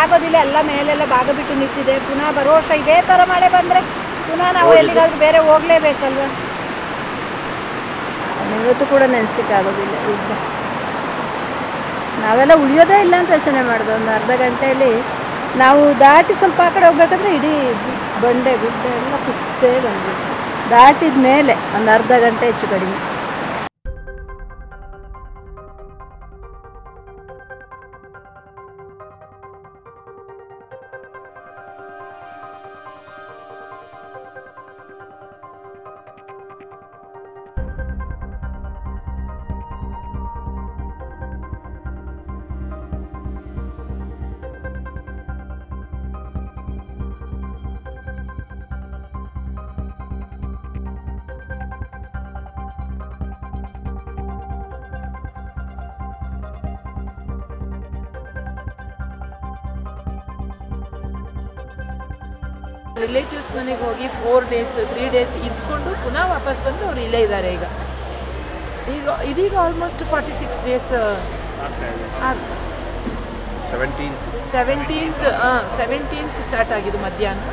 ಆಗೋದಿಲ್ಲ, ಎಲ್ಲ ಮೇಲೆಲ್ಲ ಭಾಗ ಬಿಟ್ಟು ನಿಂತಿದೆ. ಪುನಃ ಬರೋ ವರ್ಷ ಇದೇ ಥರ ಮಳೆ ಬಂದರೆ ಪುನಃ ನಾವು ಎಲ್ಲಿಗಾದ್ರೂ ಬೇರೆ ಹೋಗಲೇಬೇಕಲ್ವ. ಇವತ್ತು ಕೂಡ ನೆನೆಸ್ಲಿಕ್ಕಾಗೋದಿಲ್ಲ. ಯುದ್ಧ ನಾವೆಲ್ಲ ಉಳಿಯೋದೇ ಇಲ್ಲ ಅಂತ ಯೋಚನೆ ಮಾಡಿದೆ. ಒಂದು ಅರ್ಧ ಗಂಟೆಯಲ್ಲಿ ನಾವು ದಾಟಿ ಸ್ವಲ್ಪ ಆ ಕಡೆ ಹೋಗ್ಬೇಕಂದ್ರೆ ಇಡೀ ಬಂಡೆ ಗುಡ್ಡ ಎಲ್ಲ ಕುಸ್ತೇ ಬಂದ್ಬಿಟ್ಟು ದಾಟಿದ ಮೇಲೆ ಒಂದು ಅರ್ಧ ಗಂಟೆ ಹೆಚ್ಚು ಕಡಿಮೆ. ರಿಲೇಟಿವ್ಸ್ ಮನೆಗೆ ಹೋಗಿ 4 days 3 days ಇದ್ಕೊಂಡು ಪುನಃ ವಾಪಸ್ ಬಂದು ಅವ್ರು ಇಲ್ಲೇ ಇದ್ದಾರೆ. ಇದೀಗ ಆಲ್ಮೋಸ್ಟ್ 46 days 17th ಸ್ಟಾರ್ಟ್ ಆಗಿದ್ದು ಮಧ್ಯಾಹ್ನ.